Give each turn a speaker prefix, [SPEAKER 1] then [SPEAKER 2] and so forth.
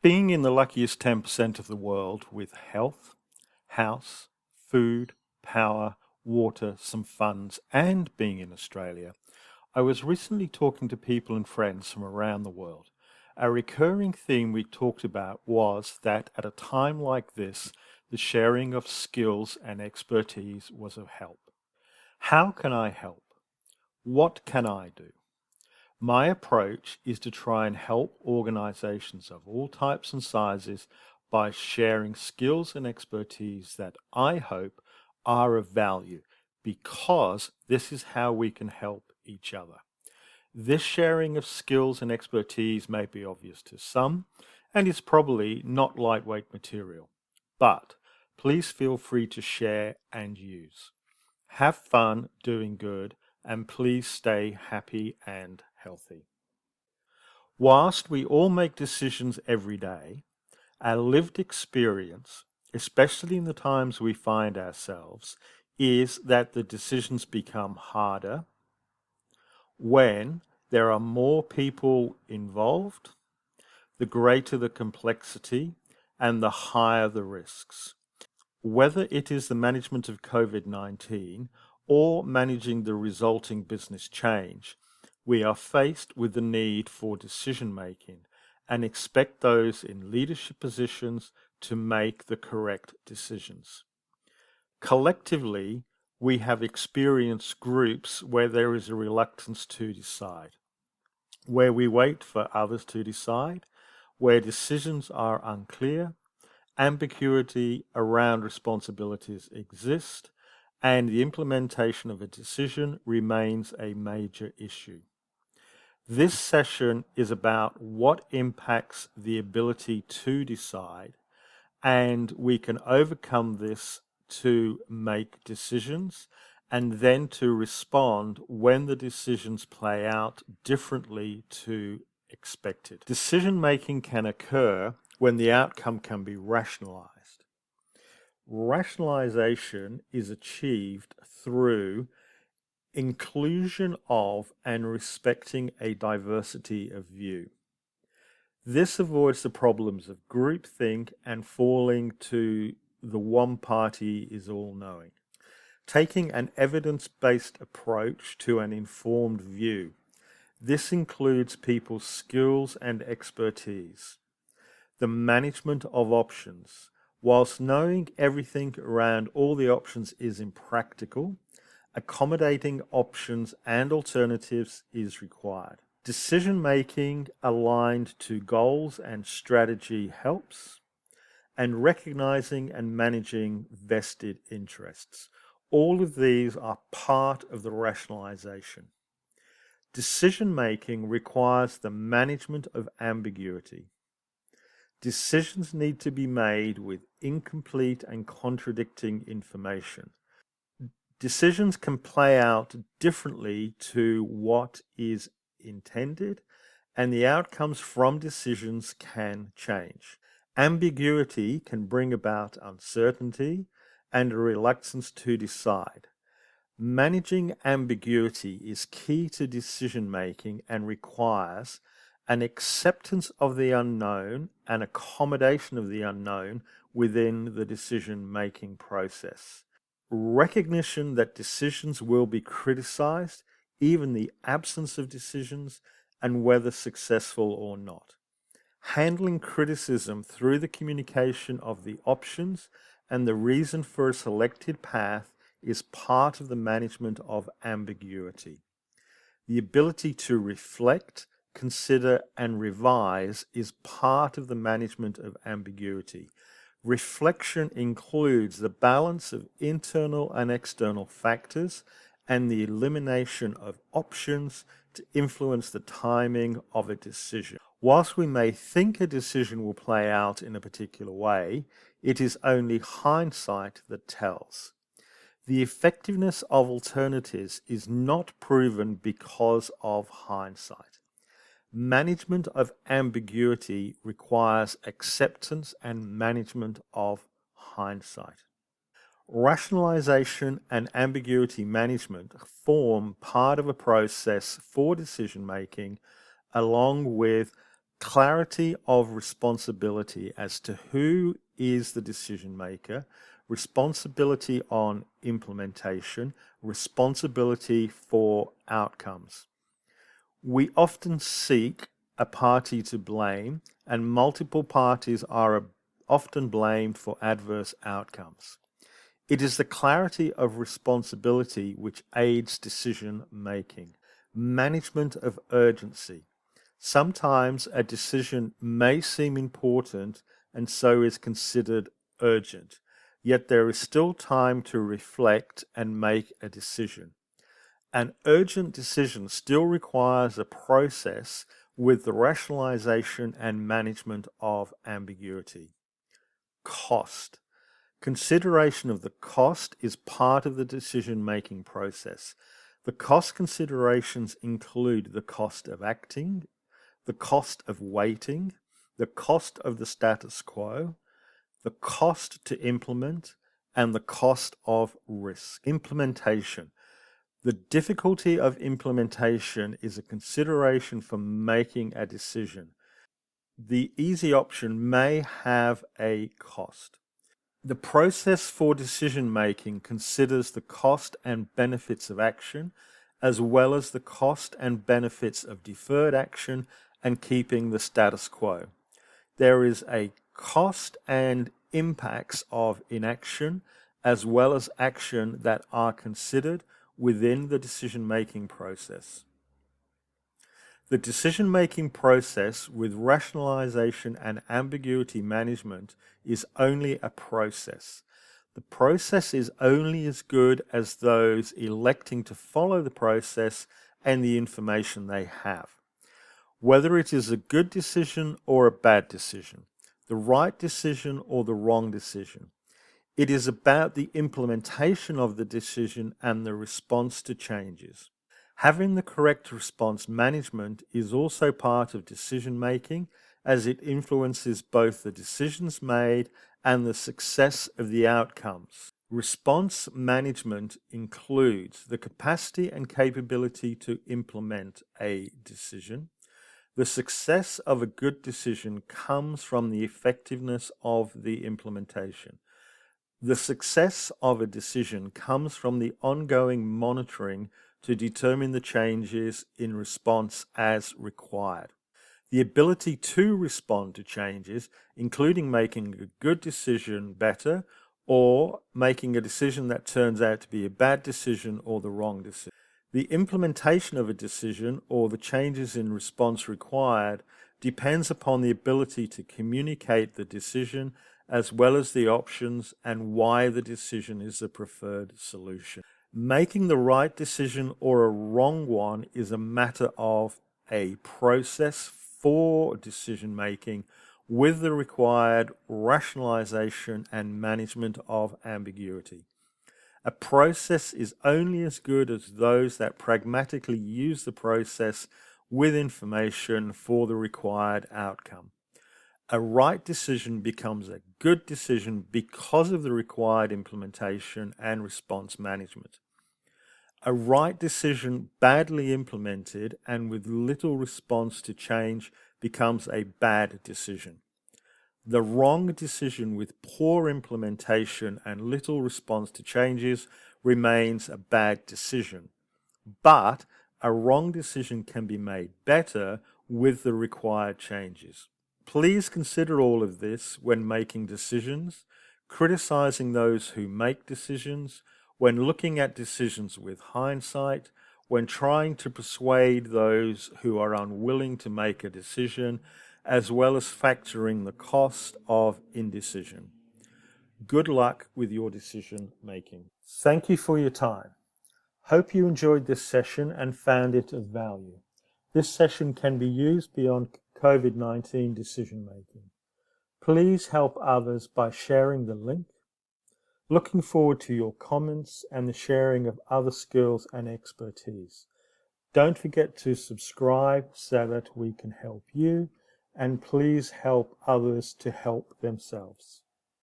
[SPEAKER 1] Being in the luckiest 10% of the world with health, house, food, power, water, some funds, and being in Australia, I was recently talking to people and friends from around the world. A recurring theme we talked about was that at a time like this, the sharing of skills and expertise was of help. How can I help? What can I do? My approach is to try and help organizations of all types and sizes by sharing skills and expertise that I hope are of value, because this is how we can help each other. This sharing of skills and expertise may be obvious to some, and is probably not lightweight material, but please feel free to share and use. Have fun doing good, and please stay happy and healthy. Whilst we all make decisions every day, our lived experience, especially in the times we find ourselves, is that the decisions become harder when there are more people involved, the greater the complexity, and the higher the risks. Whether it is the management of COVID-19 or managing the resulting business change, we are faced with the need for decision making and expect those in leadership positions to make the correct decisions. Collectively, we have experienced groups where there is a reluctance to decide, where we wait for others to decide, where decisions are unclear, ambiguity around responsibilities exist, and the implementation of a decision remains a major issue. This session is about what impacts the ability to decide, and we can overcome this to make decisions and then to respond when the decisions play out differently to expected. Decision making can occur when the outcome can be rationalized. Rationalization is achieved through inclusion of and respecting a diversity of view. This avoids the problems of groupthink and falling to the one party is all knowing. Taking an evidence-based approach to an informed view. This includes people's skills and expertise. The management of options. Whilst knowing everything around all the options is impractical, accommodating options and alternatives is required. Decision making aligned to goals and strategy helps, and recognizing and managing vested interests. All of these are part of the rationalization. Decision making requires the management of ambiguity. Decisions need to be made with incomplete and contradicting information. Decisions can play out differently to what is intended, and the outcomes from decisions can change. Ambiguity can bring about uncertainty and a reluctance to decide. Managing ambiguity is key to decision making and requires an acceptance of the unknown and accommodation of the unknown within the decision-making process. Recognition that decisions will be criticized, even the absence of decisions, and whether successful or not. Handling criticism through the communication of the options and the reason for a selected path is part of the management of ambiguity. The ability to reflect, consider, and revise is part of the management of ambiguity. Reflection includes the balance of internal and external factors and the elimination of options to influence the timing of a decision. Whilst we may think a decision will play out in a particular way, it is only hindsight that tells. The effectiveness of alternatives is not proven because of hindsight. Management of ambiguity requires acceptance and management of hindsight. Rationalization and ambiguity management form part of a process for decision making, along with clarity of responsibility as to who is the decision maker, responsibility on implementation, responsibility for outcomes. We often seek a party to blame, and multiple parties are often blamed for adverse outcomes. It is the clarity of responsibility which aids decision making. Management of urgency. Sometimes a decision may seem important and so is considered urgent, yet there is still time to reflect and make a decision. An urgent decision still requires a process with the rationalization and management of ambiguity. Cost. Consideration of the cost is part of the decision-making process. The cost considerations include the cost of acting, the cost of waiting, the cost of the status quo, the cost to implement, and the cost of risk. Implementation. The difficulty of implementation is a consideration for making a decision. The easy option may have a cost. The process for decision making considers the cost and benefits of action, as well as the cost and benefits of deferred action and keeping the status quo. There is a cost and impacts of inaction, as well as action that are considered within the decision-making process. The decision-making process with rationalization and ambiguity management is only a process. The process is only as good as those electing to follow the process and the information they have. Whether it is a good decision or a bad decision, the right decision or the wrong decision, it is about the implementation of the decision and the response to changes. Having the correct response management is also part of decision making, as it influences both the decisions made and the success of the outcomes. Response management includes the capacity and capability to implement a decision. The success of a good decision comes from the effectiveness of the implementation. The success of a decision comes from the ongoing monitoring to determine the changes in response as required. The ability to respond to changes, including making a good decision better or making a decision that turns out to be a bad decision or the wrong decision. The implementation of a decision or the changes in response required depends upon the ability to communicate the decision as well as the options and why the decision is the preferred solution. Making the right decision or a wrong one is a matter of a process for decision making with the required rationalization and management of ambiguity. A process is only as good as those that pragmatically use the process with information for the required outcome. A right decision becomes a good decision because of the required implementation and response management. A right decision badly implemented and with little response to change becomes a bad decision. The wrong decision with poor implementation and little response to changes remains a bad decision. But a wrong decision can be made better with the required changes. Please consider all of this when making decisions, criticizing those who make decisions, when looking at decisions with hindsight, when trying to persuade those who are unwilling to make a decision, as well as factoring the cost of indecision. Good luck with your decision making. Thank you for your time. Hope you enjoyed this session and found it of value. This session can be used beyond COVID-19 decision making. Please help others by sharing the link. Looking forward to your comments and the sharing of other skills and expertise. Don't forget to subscribe so that we can help you, and please help others to help themselves.